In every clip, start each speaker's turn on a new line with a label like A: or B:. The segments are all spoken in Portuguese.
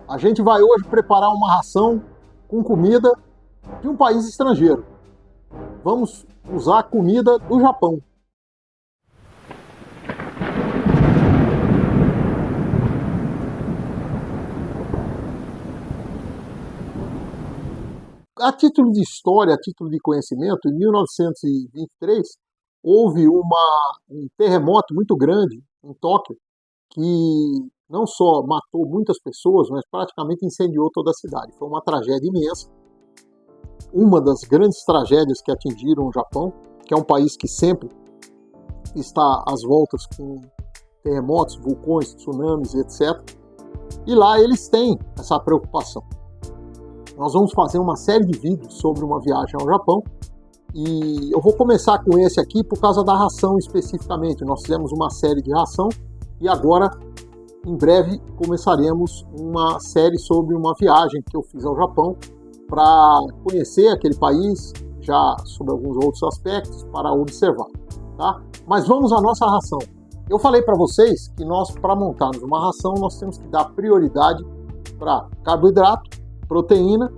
A: A gente vai hoje preparar uma ração com comida de um país estrangeiro. Vamos usar comida do Japão. A título de história, a título de conhecimento, em 1923 houve um terremoto muito grande em Tóquio que não só matou muitas pessoas, mas praticamente incendiou toda a cidade. Foi uma tragédia imensa, uma das grandes tragédias que atingiram o Japão, que é um país que sempre está às voltas com terremotos, vulcões, tsunamis, etc. E lá eles têm essa preocupação. Nós vamos fazer uma série de vídeos sobre uma viagem ao Japão e eu vou começar com esse aqui por causa da ração especificamente. Nós fizemos uma série de ração e agora, em breve, começaremos uma série sobre uma viagem que eu fiz ao Japão para conhecer aquele país, já sobre alguns outros aspectos, para observar, tá? Mas vamos à nossa ração. Eu falei para vocês que nós, para montarmos uma ração, nós temos que dar prioridade para carboidrato, proteína,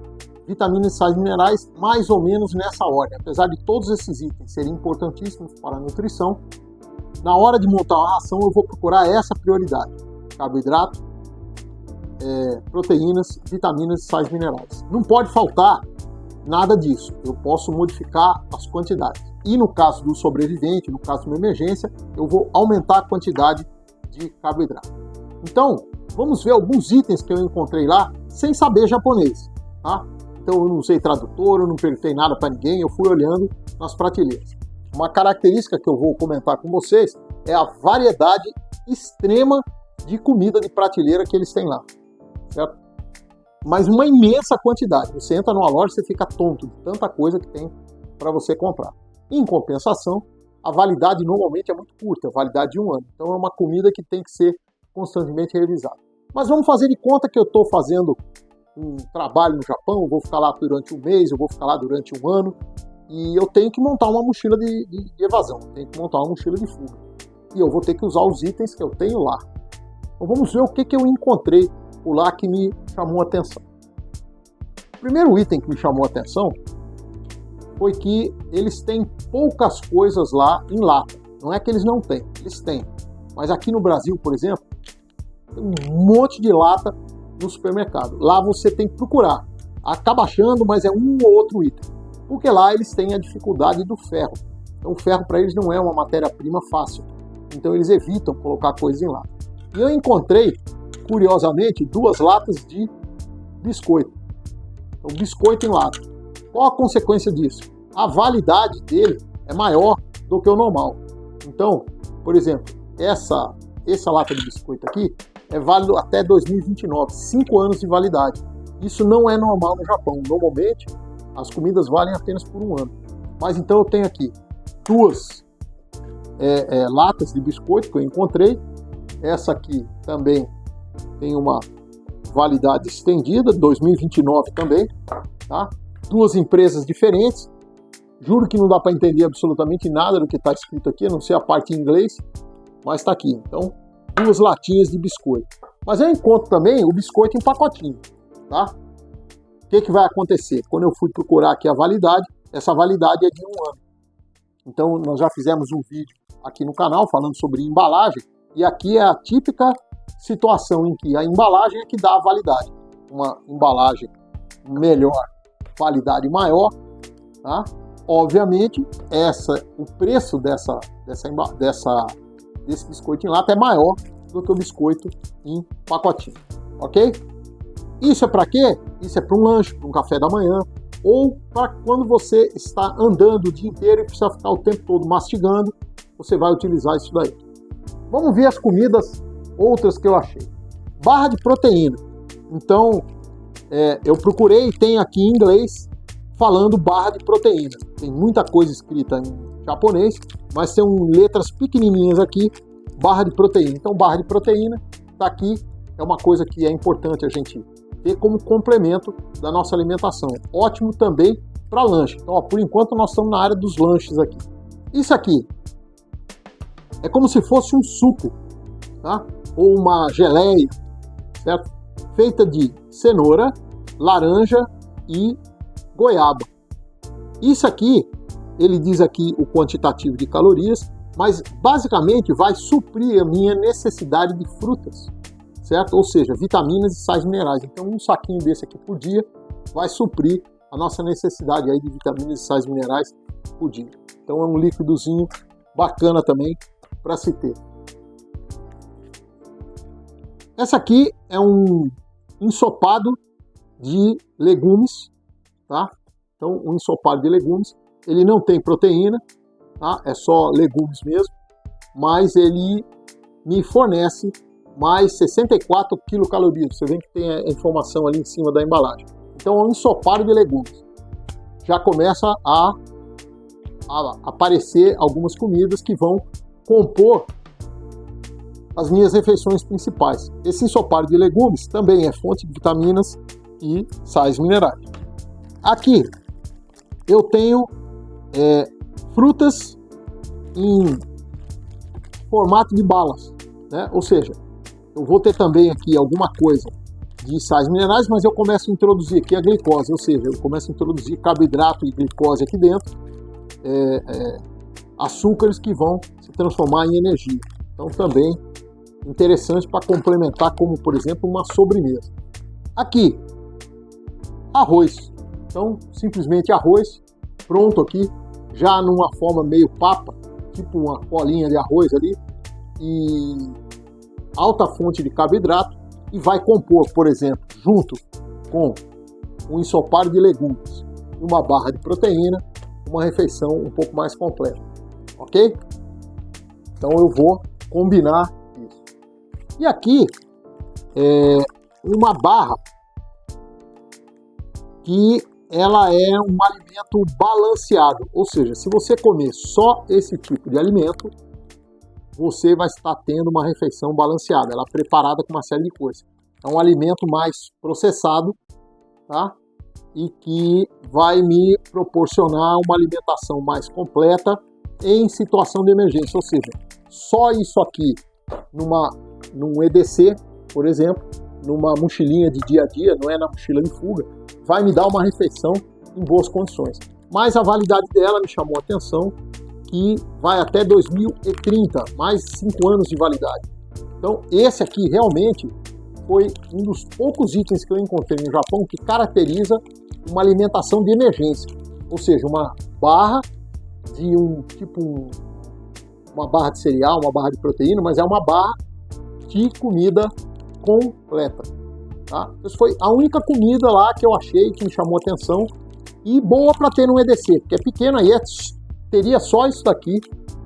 A: vitaminas e sais minerais, mais ou menos nessa ordem. Apesar de todos esses itens serem importantíssimos para a nutrição, na hora de montar uma ração eu vou procurar essa prioridade: carboidrato, proteínas, vitaminas e sais minerais. Não pode faltar nada disso. Eu posso modificar as quantidades. E no caso do sobrevivente, no caso de uma emergência, eu vou aumentar a quantidade de carboidrato. Então, vamos ver alguns itens que eu encontrei lá sem saber japonês, tá? Então eu não usei tradutor, eu não perguntei nada para ninguém, eu fui olhando nas prateleiras. Uma característica que eu vou comentar com vocês é a variedade extrema de comida de prateleira que eles têm lá, certo? Mas uma imensa quantidade. Você entra numa loja e você fica tonto de tanta coisa que tem para você comprar. Em compensação, a validade normalmente é muito curta, a validade de 1 ano. Então é uma comida que tem que ser constantemente revisada. Mas vamos fazer de conta que eu estou fazendo um trabalho no Japão, eu vou ficar lá durante 1 mês, eu vou ficar lá durante 1 ano, e eu tenho que montar uma mochila de evasão, tenho que montar uma mochila de fuga. E eu vou ter que usar os itens que eu tenho lá. Então vamos ver o que eu encontrei por lá que me chamou a atenção. O primeiro item que me chamou a atenção foi que eles têm poucas coisas lá em lata. Não é que eles não têm, eles têm. Mas aqui no Brasil, por exemplo, tem um monte de lata no supermercado. Lá você tem que procurar. Acaba achando, mas é um ou outro item. Porque lá eles têm a dificuldade do ferro. Então o ferro para eles não é uma matéria-prima fácil. Então eles evitam colocar coisas em lata. E eu encontrei, curiosamente, 2 latas de biscoito. Então biscoito em lata. Qual a consequência disso? A validade dele é maior do que o normal. Então, por exemplo, essa lata de biscoito aqui é válido até 2029, 5 anos de validade. Isso não é normal no Japão. Normalmente, as comidas valem apenas por 1 ano. Mas então eu tenho aqui 2 latas de biscoito que eu encontrei. Essa aqui também tem uma validade estendida, 2029 também, tá? 2 empresas diferentes. Juro que não dá para entender absolutamente nada do que está escrito aqui, a não ser a parte em inglês, mas está aqui. Então, 2 latinhas de biscoito. Mas eu encontro também o biscoito em pacotinho, tá? O que vai acontecer? Quando eu fui procurar aqui a validade, essa validade é de 1 ano. Então, nós já fizemos um vídeo aqui no canal falando sobre embalagem, e aqui é a típica situação em que a embalagem é que dá a validade. Uma embalagem melhor, validade maior, tá? Obviamente, o preço desse biscoito em lata é maior do que o biscoito em pacotinho, ok? Isso é para quê? Isso é para um lanche, para um café da manhã, ou para quando você está andando o dia inteiro e precisa ficar o tempo todo mastigando, você vai utilizar isso daí. Vamos ver as comidas outras que eu achei. Barra de proteína. Então, eu procurei, tem aqui em inglês, falando barra de proteína. Tem muita coisa escrita em japonês, mas tem letras pequenininhas aqui, barra de proteína. Então, barra de proteína, tá aqui, é uma coisa que é importante a gente ter como complemento da nossa alimentação. Ótimo também para lanche. Então, ó, por enquanto, nós estamos na área dos lanches aqui. Isso aqui é como se fosse um suco, tá? Ou uma geleia, certo? feita de cenoura, laranja e goiaba. Isso aqui, ele diz aqui o quantitativo de calorias, mas basicamente vai suprir a minha necessidade de frutas, certo? Ou seja, vitaminas e sais minerais. Então um saquinho desse aqui por dia vai suprir a nossa necessidade aí de vitaminas e sais minerais por dia. Então é um líquidozinho bacana também para se ter. Essa aqui é um ensopado de legumes, tá? Então um ensopado de legumes, ele não tem proteína, tá? É só legumes mesmo, mas ele me fornece mais 64 quilocalorias. Você vê que tem a informação ali em cima da embalagem. Então é um ensopado de legumes. Já começa a aparecer algumas comidas que vão compor as minhas refeições principais. Esse ensopado de legumes também é fonte de vitaminas e sais minerais. Aqui eu tenho frutas em formato de balas, né? Ou seja, eu vou ter também aqui alguma coisa de sais minerais, mas eu começo a introduzir aqui a glicose, ou seja, eu começo a introduzir carboidrato e glicose aqui dentro, açúcares que vão se transformar em energia. Então também interessante para complementar, como por exemplo uma sobremesa. Aqui, arroz. Então simplesmente arroz, pronto aqui, já numa forma meio papa, tipo uma bolinha de arroz ali, e alta fonte de carboidrato, e vai compor, por exemplo, junto com um ensopado de legumes, uma barra de proteína, uma refeição um pouco mais completa, ok? Então eu vou combinar isso. E aqui é uma barra que ela é um alimento balanceado, ou seja, se você comer só esse tipo de alimento, você vai estar tendo uma refeição balanceada, ela é preparada com uma série de coisas. É um alimento mais processado, tá? E que vai me proporcionar uma alimentação mais completa em situação de emergência, ou seja, só isso aqui num EDC, por exemplo, numa mochilinha de dia a dia, não é na mochila de fuga, vai me dar uma refeição em boas condições. Mas a validade dela me chamou a atenção, que vai até 2030, mais 5 anos de validade. Então esse aqui realmente foi um dos poucos itens que eu encontrei no Japão que caracteriza uma alimentação de emergência, ou seja, uma barra de uma barra de cereal, uma barra de proteína, mas é uma barra de comida completa. Tá? Essa foi a única comida lá que eu achei que me chamou a atenção e boa para ter no EDC, porque é pequena e teria só isso daqui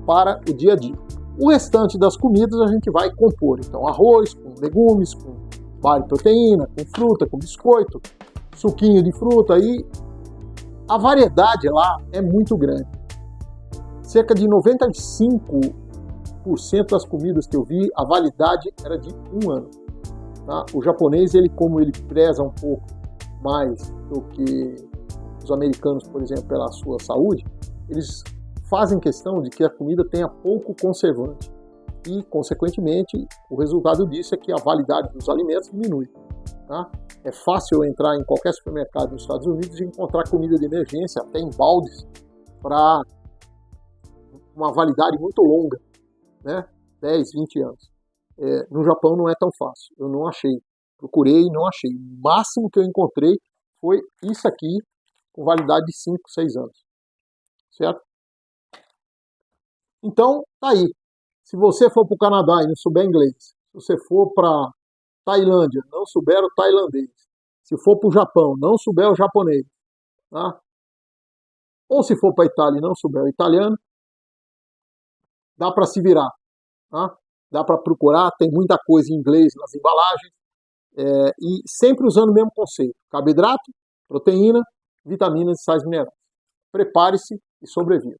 A: para o dia a dia. O restante das comidas a gente vai compor, então arroz, com legumes, com barra de proteína, com fruta, com biscoito, suquinho de fruta, e a variedade lá é muito grande. Cerca de 95% das comidas que eu vi, a validade era de 1 ano. Tá? O japonês, como ele preza um pouco mais do que os americanos, por exemplo, pela sua saúde, eles fazem questão de que a comida tenha pouco conservante e, consequentemente, o resultado disso é que a validade dos alimentos diminui. Tá? É fácil entrar em qualquer supermercado nos Estados Unidos e encontrar comida de emergência, até em baldes, para uma validade muito longa, né? 10, 20 anos. No Japão não é tão fácil, eu não achei. Procurei e não achei. O máximo que eu encontrei foi isso aqui, com validade de 5, 6 anos. Certo? Então, tá aí. Se você for para o Canadá e não souber inglês, se você for para Tailândia, não souber o tailandês, se for para o Japão, não souber o japonês, tá? Ou se for para a Itália e não souber o italiano, dá para se virar, tá? Dá para procurar, tem muita coisa em inglês nas embalagens, e sempre usando o mesmo conceito: carboidrato, proteína, vitaminas e sais minerais. Prepare-se e sobreviva.